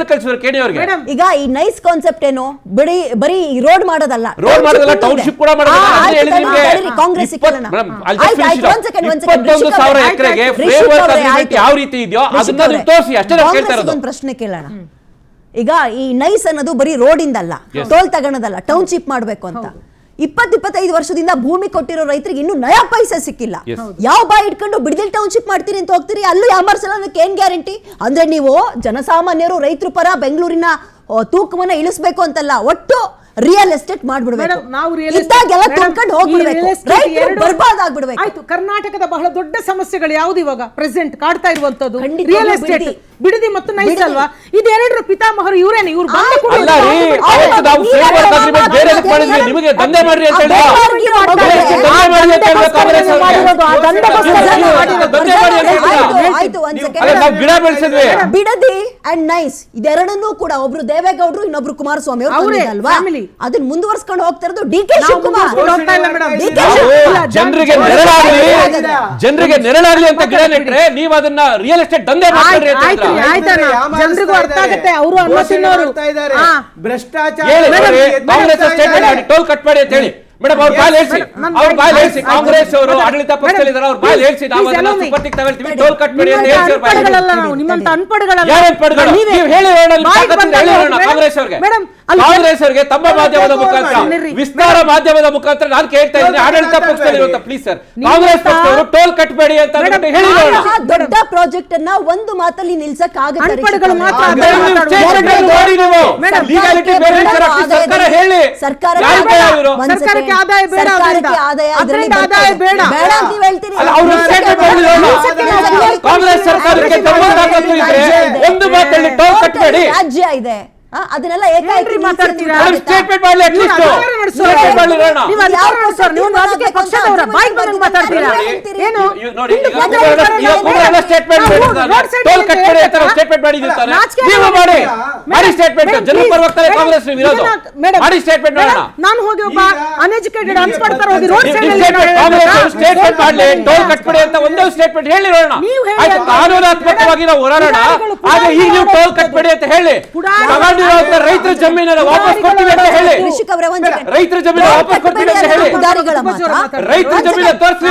ಎಲ್ಲಿ ಕಳಿಸಿದ್ರು ಕೇಳಿ ಅವ್ರಿಗೆ? ಈಗ ಈ ನೈಸ್ ಕಾನ್ಸೆಪ್ಟ್ ಏನು, ಬರೀ ರೋಡ್ ಮಾಡೋದಲ್ಲ, ಟೌನ್ಶಿಪ್ ಕೂಡ ಕಾಂಗ್ರೆಸ್ 21,000 ಎಕರೆಗೆ ಫ್ರೇಮ್ವರ್ಕ್ ಅಗ್ರಿಮೆಂಟ್ ಯಾವ ರೀತಿ ಇದೆಯೋ ಅದನ್ನ ತೋರಿಸಿ ಅಷ್ಟೇ ಕೇಳ್ತಾ ಇರೋದು. ಒಂದು ಪ್ರಶ್ನೆ ಕೇಳೋಣ. ಈಗ ಈ ನೈಸ್ ಅನ್ನೋದು ಬರೀ ರೋಡ್ ಇಂದಲ್ಲ, ಟೋಲ್ ತಗೊಳೋದಲ್ಲ, ಟೌನ್ಶಿಪ್ ಮಾಡ್ಬೇಕು ಅಂತ 20-25 ವರ್ಷದಿಂದ ಭೂಮಿ ಕೊಟ್ಟಿರೋ ರೈತರಿಗೆ ಇನ್ನೂ ನಯಾ ಪೈಸೆ ಸಿಕ್ಕಿಲ್ಲ. ಯಾವ ಬಾಯಿ ಇಟ್ಕೊಂಡು ಬಿಡದಿಲ್ ಟೌನ್ಶಿಪ್ ಮಾಡ್ತೀರಿ ಅಂತ ಹೋಗ್ತೀರಿ, ಅಲ್ಲೂ ಯಾಮರ್ಸಲ್ಲ, ಏನ್ ಗ್ಯಾರಂಟಿ? ಅಂದ್ರೆ ನೀವು ಜನಸಾಮಾನ್ಯರು ರೈತರ ಪರ ಬೆಂಗಳೂರಿನ ತೂಕವನ್ನ ಇಳಿಸ್ಬೇಕು ಅಂತಲ್ಲ, ಒಟ್ಟು ರಿಯಲ್ ಎಸ್ಟೇಟ್ ಮಾಡ್ಬಿಡ್ಬೇಕು, ಇದ್ದಾಗೆಲ್ಲ ತುಂಬ್ಕೊಂಡು ಹೋಗ್ಬಿಡ್ಬೇಕು, ರೈತರು ಬರ್ಬಾದ್ ಆಗ್ಬಿಡ್ಬೇಕು. ಆಯ್ತು, ಕರ್ನಾಟಕದ ಬಹಳ ದೊಡ್ಡ ಸಮಸ್ಯೆಗಳು ಯಾವ್ದು ಇವಾಗ ಪ್ರೆಸೆಂಟ್ ಕಾಡ್ತಾ ಇರುವಂತದ್ದು? ರಿಯಲ್ ಎಸ್ಟೇಟ್, ಬಿಡದಿ ಮತ್ತು ನೈಸ್ ಅಲ್ವಾ? ಇದೆರಡರ ಪಿತಾಮಹರು ಇವರೇನೆ. ಇವ್ರು ನಿಮಗೆ ದಂಧೆ ಮಾಡ್ರಿ ಅಂತ ಗಿಡ ಬೆಳೆಸಿದ್ವಿ. ಬಿಡದಿ ಅಂಡ್ ನೈಸ್ ಇದೆರಡನ್ನೂ ಕೂಡ ಒಬ್ರು ದೇವೇಗೌಡರು, ಇನ್ನೊಬ್ರು ಕುಮಾರಸ್ವಾಮಿ ಅವರು ಅಲ್ವಾ, ಅದನ್ನ ಮುಂದುವರ್ಸ್ಕೊಂಡು ಹೋಗ್ತಾ ಇರೋದು ಡಿ ಕೆ ಶಿವಕುಮಾರ್. ಜನರಿಗೆ ನೆರಳಾಗ್ಲಿ ಅಂತ ಗಿಡ ನೆಟ್ರೆ ನೀವು ಅದನ್ನ ರಿಯಲ್ ಎಸ್ಟೇಟ್ ದಂಧೆ ಮಾಡ್ರಿ ಅಂತ ಜನರಿಗೂ ಅರ್ಥ ಆಗುತ್ತೆ. ಅವರು ಭ್ರಷ್ಟಾಚಾರ ಟೋಲ್ ಕಟ್ ಮಾಡಿ ಅಂತ ಹೇಳಿ ಮೇಡಮ್ ಅವ್ರ ಬಾಯಲ್ಲಿ ಹೇಳ್ಸಿ ಕಾಂಗ್ರೆಸ್ ಅವರು ಆಡಳಿತ ಪಕ್ಷದಲ್ಲಿದ್ದಾರೆ, ಅವ್ರ ಬಾಯಲ್ಲಿ ಹೇಳ್ಸಿ ನಾವು ಅದನ್ನ ಸುಪರ್ದಿಗೆ ತಗೊಳ್ತೀವಿ, ಟೋಲ್ ಕಟ್ ಮಾಡಿ ಅಂತ ಹೇಳ್ಸಿ. ಕಾಂಗ್ರೆಸ್ ಅವರಿಗೆ ತಮ್ಮ ಮಾಧ್ಯಮದ ಮುಖಾಂತರ, ವಿಸ್ತಾರ ಮಾಧ್ಯಮದ ಮುಖಾಂತರ ನಾನು ಕೇಳ್ತಾ ಇದ್ದೀನಿ, ಆಡಳಿತ ಪಕ್ಷದಲ್ಲಿರುವಂತ ಪ್ಲೀಸ್ ಸರ್, ಕಾಂಗ್ರೆಸ್ ಪಕ್ಷದವರು ಟೋಲ್ ಕಟ್ಬೇಡಿ ಅಂತ ಹೇಳಿದ್ರು. ದೊಡ್ಡ ಪ್ರಾಜೆಕ್ಟ್ ಅನ್ನ ಒಂದು ಮಾತಲ್ಲಿ ನಿಲ್ಸಕ್ ಆಗುತ್ತೆ. ಸರ್ಕಾರಕ್ಕೆ ಆದಾಯ ಬೇಡ, ಕಾಂಗ್ರೆಸ್ ಸರ್ಕಾರಕ್ಕೆ ಒಂದು ಮಾತಲ್ಲಿ ಟೋಲ್ ಕಟ್ಬೇಡಿ ರಾಜ್ಯ ಇದೆ, ಅದನ್ನೆಲ್ಲ ಏಕಾಏಕಿ ಮಾತಾಡ್ತೀರಾ? ಸ್ಟೇಟ್ಮೆಂಟ್ ಮಾಡಲಿ, ಅಟ್ಲೀಸ್ಟ್ ಸ್ಟೇಟ್ಮೆಂಟ್ ಮಾಡಲಿ ನೋಡೋಣ. ನೀವು ರಾಜಕೀಯ ಪಕ್ಷದವರ ಬಾಯಿಗೆ ಬಂದು ಮಾತಾಡ್ತೀರಾ? ಏನು ನೋಡಿ, ಸ್ಟೇಟ್ಮೆಂಟ್ ಟೋಲ್ ಕಟ್ಬೇಡಿ ಅಂತ ಸ್ಟೇಟ್ಮೆಂಟ್ ಮಾಡಿದಿರ್ತಾರೆ, ನೀವು ಮಾಡಿ ಮಾಡಿ ಸ್ಟೇಟ್ಮೆಂಟ್. ಜನ ಪರವಾಗ್ತಾರೆ ಕಾಂಗ್ರೆಸ್ ವಿರೋಧ ಮಾಡಿ ಸ್ಟೇಟ್ಮೆಂಟ್ ಮಾಡೋಣ. ನಾನು ಹೋಗಿ ಒಬ್ಬ ಅನ್ಎಜುಕೇಟೆಡ್ ಅನ್ಸ್ಪಡ್ತಾರೆ ಹೋಗಿ ರೋಡ್ ಸೈಡ್ ಕಾಂಗ್ರೆಸ್ ಸ್ಟೇಟ್ಮೆಂಟ್ ಮಾಡಲಿ, ಟೋಲ್ ಕಟ್ಬೇಡಿ ಅಂತ ಒಂದೇ ಸ್ಟೇಟ್ಮೆಂಟ್ ಹೇಳಿ ನೋಡೋಣ. ಕಾನೂನಾತ್ಮಕವಾಗಿ ನಾವು ಹೋರಾಡೋಣ, ಆಗ ಈಗ ನೀವು ಟೋಲ್ ಕಟ್ಬೇಡಿ ಅಂತ ಹೇಳಿ, ರೈತರ ಜಮೀನನ್ನ ವಾಪಸ್ ಕೊಡ್ತೀವಿ ಅಂತ ಹೇಳಿ, ರೈತರ ಜಮೀನು ವಾಪಸ್ ಕೊಡ್ತೀವಿ ಅಂತ ಹೇಳಿ, ರೈತರ ಜಮೀನು ತೋರಿಸಿ.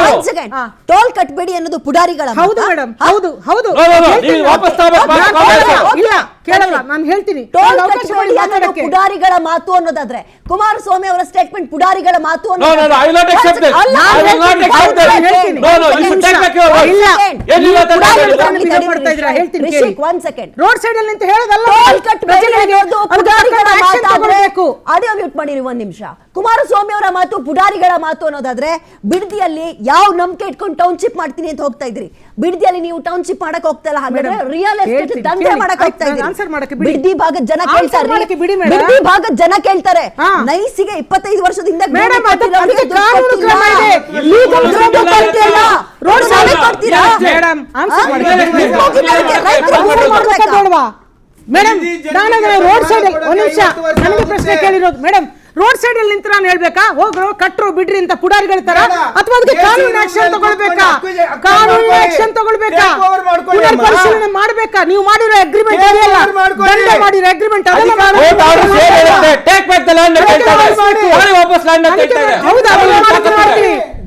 ಟೋಲ್ ಕಟ್ಬೇಡಿ ಅನ್ನೋದು ಪುಡಾರಿಗಳ. ಹೌದು ಮೇಡಮ್, ಹೌದು ಹೌದು, ವಾಪಸ್ ಇಲ್ಲ ಕೇಳಲ್ಲ, ನಾನು ಹೇಳ್ತೀನಿ. ಟೋಲ್ ಕಟ್ಬೇಡಿ ಅನ್ನೋದು ಪುಡಾರಿಗಳ ಮಾತು ಅನ್ನೋದಾದ್ರೆ ಕುಮಾರಸ್ವಾಮಿ ಅವರ ಸ್ಟೇಟ್ಮೆಂಟ್ ಪುಡಾರಿಗಳ ಮಾತು ರೋಡ್ ಸೈಡ್ ಅಲ್ಲಿ ಅಂತ ಹೇಳೋದಲ್ಲ. ಆಡಿಯೋ ಮ್ಯೂಟ್ ಮಾಡಿರಿ ಒಂದ್ ನಿಮಿಷ. ಕುಮಾರಸ್ವಾಮಿ ಅವರ ಮಾತು ಪುಡಾರಿಗಳ ಮಾತು ಅನ್ನೋದಾದ್ರೆ, ಬಿಡದಿಯಲ್ಲಿ ಯಾವ ನಂಬಿಕೆ ಇಟ್ಕೊಂಡು ಟೌನ್ಶಿಪ್ ಮಾಡ್ತೀನಿ ಅಂತ ಹೋಗ್ತಾ ಇದ್ರಿ, ಬಿಡದಿಯಲ್ಲಿ ನೀವು ಟೌನ್ಶಿಪ್ ಮಾಡಕ್ ಹೋಗ್ತಾ ಇಲ್ಲ, ಹಾಗಾದ್ರೆ ರಿಯಲ್ ಎಸ್ಟೇಟ್ ದಂಧೆ ಮಾಡಕ್ ಹೋಗ್ತಾ ಇದ್ರಿ. ಬಿಡದಿ ಭಾಗದ ಜನ ಕೇಳ್ತಾರೆ, ಬಿಡದಿ ಭಾಗದ ಜನ ಕೇಳ್ತಾರೆ, ನೈಸಿಗೆ 25 ವರ್ಷದಿಂದ ಮೇಡಮ್ ನಾನು ರೋಡ್ ಸೈಡ್ ಒಂದ್ ನಿಮಿಷ ನನಗೆ ಪ್ರಶ್ನೆ ಕೇಳಿರೋದು. ಮೇಡಮ್ ರೋಡ್ ಸೈಡ್ ಅಲ್ಲಿ ನಿಂತು ನಾನು ಹೇಳ್ಬೇಕಾ ಹೋಗ್ರು ಕಟ್ರು ಬಿಡ್ರಿ ಅಂತ ಪುಡಾರಿಗಳ ತರ, ಅಥವಾ ಅದಕ್ಕೆ ಕಾನೂನು ಆಕ್ಷನ್ ತಗೊಳ್ಬೇಕಾ? ಕಾನೂನು ಆಕ್ಷನ್ ತಗೊಳ್ಬೇಕಾ? ಪರಿಶೀಲನೆ ಮಾಡ್ಬೇಕಾ? ನೀವು ಮಾಡಿರೋ ಅಗ್ರಿಮೆಂಟ್ ಅದೆಲ್ಲ ದಂಡ ಮಾಡಿರೋ ಅಗ್ರಿಮೆಂಟ್ ಅದೆಲ್ಲ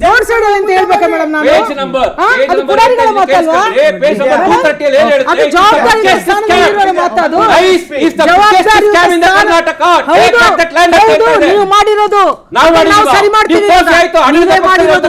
ರೋಡ್ ಸೈಡ್ ಅಲ್ಲಿ ಅಂತ ಹೇಳ್ಬೇಕಾ ಮೇಡಮ್? ನಾನು ಅದು ಪುಡಾರಿಗಳ ಮಾತಲ್ವಾ? ಅದು ಜವಾಬ್ದಾರಿ ಮಾತಾದು, ನೀವು ಮಾಡಿರೋದು ನಾವು ಸರಿ ಮಾಡ್ತೀವಿ.